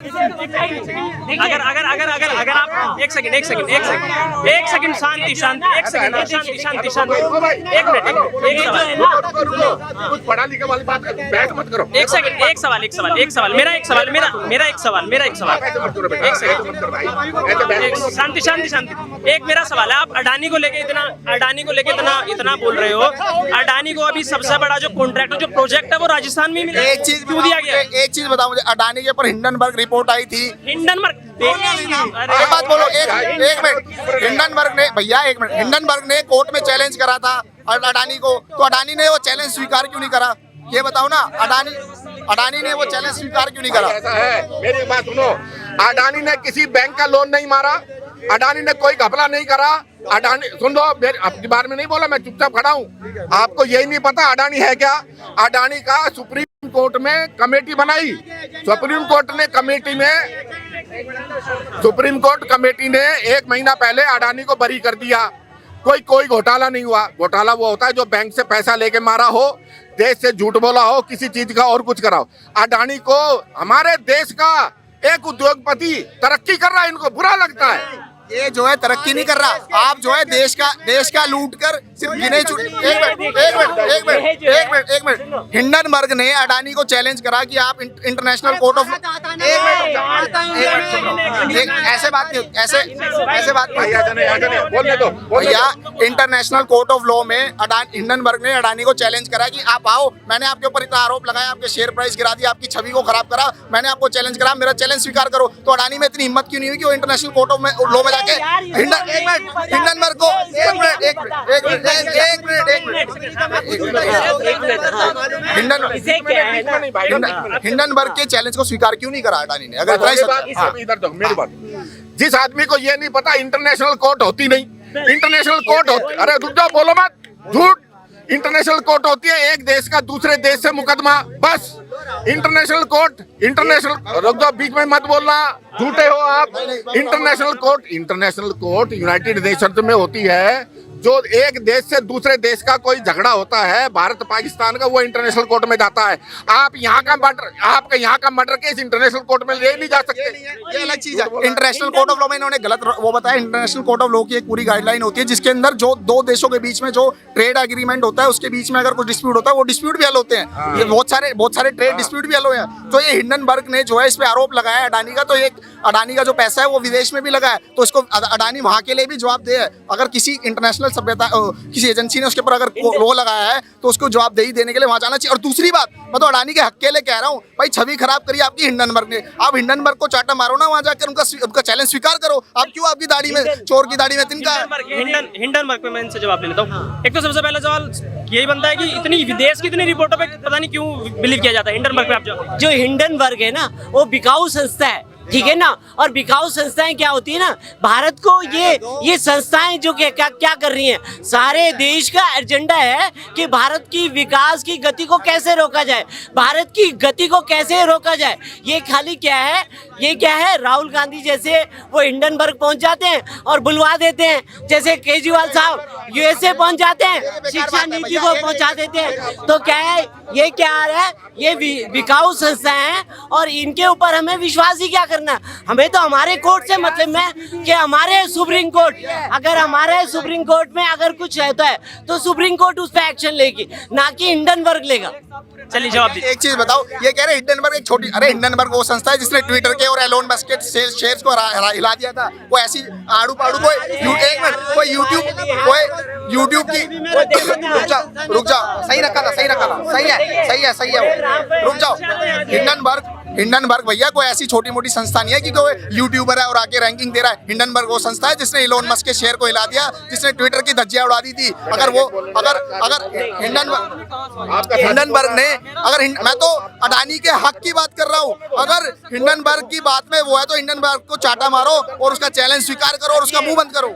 अगर अगर अगर अगर अगर आप एक सेकंड शांति एक मिनट कुछ पढ़ा लिखा वाली बात बैठ मत करो। एक सवाल मेरा एक सवाल शांति एक मेरा सवाल है। आप अडानी को लेके इतना बोल रहे हो। अडानी को अभी सबसे बड़ा जो कॉन्ट्रैक्ट जो प्रोजेक्ट है वो राजस्थान में मिला। एक चीज क्यों दिया गया? एक चीज बताओ मुझे, अडानी के ऊपर हिंडनबर्ग रिपोर्ट आई थी। हिंडनबर्ग एक बात बोलो, एक मिनट। हिंडनबर्ग ने भैया एक मिनट, हिंडनबर्ग ने कोर्ट में चैलेंज करा था अडानी को, तो अडानी ने वो चैलेंज स्वीकार क्यों नहीं करा? ये बताओ ना, अडानी ने वो चैलेंज स्वीकार क्यों नहीं करा? ऐसा है, मेरी बात सुनो, अडानी ने किसी बैंक का लोन नहीं मारा, अडानी ने कोई घपला नहीं करा। अडानी सुन लो, अपनी बारे में नहीं बोला, मैं चुपचाप खड़ा हूँ। आपको यही नहीं पता अडानी है क्या? अडानी का सुप्रीम कोर्ट में कमेटी बनाई, सुप्रीम कोर्ट कमेटी ने 1 महीना पहले अडानी को बरी कर दिया। कोई घोटाला नहीं हुआ। घोटाला वो होता है जो बैंक से पैसा लेके मारा हो, देश से झूठ बोला हो, किसी चीज का और कुछ कराओ। अडानी को हमारे देश का एक उद्योगपति तरक्की कर रहा है, इनको बुरा लगता है। ये जो है तरक्की नहीं कर रहा। आप जो है देश का लूट कर सिर्फ गिने चुने। एक मिनट। हिंडनबर्ग ने अडानी को चैलेंज करा कि आप इंटरनेशनल कोर्ट ऑफ ऐसे बात बोलने दो। भैया, इंटरनेशनल कोर्ट ऑफ लॉ में हिंडनबर्ग ने अडानी को चैलेंज करा कि आप आओ, मैंने आपके ऊपर इतना आरोप लगाया, आपके शेयर प्राइस गिरा दिया, आपकी छवि को खराब करा, मैंने आपको चैलेंज करा, मेरा चैलेंज स्वीकार करो। तो अडानी में इतनी हिम्मत क्यों नहीं हुई कि वो इंटरनेशनल कोर्ट ऑफ लॉ में जाके हिंडनबर्ग को हिंडनबर्ग के चैलेंज को स्वीकार क्यों नहीं करा अडानी ने? अगर इधर देखो मेरी बात, जिस आदमी को ये नहीं पता इंटरनेशनल कोर्ट होती नहीं, इंटरनेशनल कोर्ट होती, अरे रुक जाओ, बोलो मत, झूठ। इंटरनेशनल कोर्ट होती है एक देश का दूसरे देश से मुकदमा, बस। इंटरनेशनल कोर्ट, रुक जाओ, बीच में मत बोलना, झूठे हो आप। इंटरनेशनल कोर्ट यूनाइटेड नेशंस में होती है। जो एक देश से दूसरे देश का कोई झगड़ा होता है, भारत पाकिस्तान का, वो इंटरनेशनल कोर्ट में जाता है। आप यहाँ का मर्डर केस इंटरनेशनल कोर्ट में ले नहीं जा सकते, ये अलग चीज है। इंटरनेशनल कोर्ट ऑफ लॉ में इन्होंने गलत वो बताया। इंटरनेशनल कोर्ट ऑफ लॉ की एक पूरी गाइडलाइन होती है जिसके अंदर जो दो देशों के बीच में जो ट्रेड एग्रीमेंट होता है, उसके बीच में अगर कुछ डिस्प्यूट होता है, वो डिस्प्यूट भी हल होते हैं। ये बहुत सारे ट्रेड डिस्प्यूट भी हल हुए हैं। तो ये हिंडनबर्ग ने जो है इस पे आरोप लगाया अडानी का, तो एक अडानी का जो पैसा है वो विदेश में भी लगा है, तो इसको अडानी वहां के लिए भी जवाब दे। अगर किसी इंटरनेशनल सभ्यता किसी एजेंसी ने उसके ऊपर अगर लो लगाया है तो उसको जवाबदेही देने के लिए वहां जाना चाहिए। और दूसरी बात, मैं तो अडानी के हक के लिए कह रहा हूँ, भाई छवि खराब करी आपकी हिंडनबर्ग ने, आप हिंडनबर्ग को चाटा मारो ना, वहां जाकर उनका चैलेंज स्वीकार करो। आप क्यों आपकी दाढ़ी में, चोर की दाढ़ी में तिनका? हिंडनबर्ग पे मैं इनसे जवाब ले लेता हूँ। एक तो सबसे पहला सवाल यही बनता है कि इतनी विदेश की इतनी रिपोर्टों पे पता नहीं क्यों बिलीव किया जाता है। हिंडनबर्ग पे आप जो हिंडनबर्ग है ना, वो बिकाऊ संस्था है, ठीक है ना। और बिकाऊ संस्थाएं क्या होती है ना, भारत को ये संस्थाएं जो क्या कर रही हैं, सारे देश का एजेंडा है कि भारत की विकास की गति को कैसे रोका जाए, भारत की गति को कैसे रोका जाए। ये खाली क्या है, राहुल गांधी जैसे वो हिंडनबर्ग पहुंच जाते हैं और बुलवा देते हैं, जैसे केजरीवाल साहब यूएसए पहुंच जाते हैं, शिक्षा नीति को पहुंचा देते हैं। तो क्या है, ये क्या आ रहा है, ये बिकाऊ संस्थाएं हैं और इनके ऊपर हमें विश्वास ही क्या करना। हमें तो हमारे कोर्ट से मतलब है कि हमारे सुप्रीम कोर्ट, अगर हमारे सुप्रीम कोर्ट में अगर कुछ रहता है तो सुप्रीम कोर्ट उस पर एक्शन लेगी, ना कि हिंडनबर्ग लेगा। चलिए जवाब दीजिए। एक चीज बताओ, ये कह रहे हिंडनबर्ग एक छोटी, अरे हिंडनबर्ग वो संस्था है जिसने ट्विटर के और एलोन मस्क के शेयर्स को हिला दिया था। वो ऐसी आड़ू पाड़ू कोई यूट्यूब की, रुक जाओ, सही रखा था, सही है वो, रुक जाओ। हिंडनबर्ग भैया कोई ऐसी छोटी मोटी संस्था नहीं है कि कोई यूट्यूबर है और आके रैंकिंग दे रहा है। हिंडनबर्ग वो संस्था है जिसने एलोन मस्क के शेयर को हिला दिया, जिसने ट्विटर की धज्जियां उड़ा दी थी। अगर हिंडनबर्ग ने, मैं तो अडानी के हक की बात कर रहा हूँ, अगर हिंडनबर्ग की बात में वो है तो हिंडनबर्ग को चाटा मारो और उसका चैलेंज स्वीकार करो और उसका मुंह बंद करो।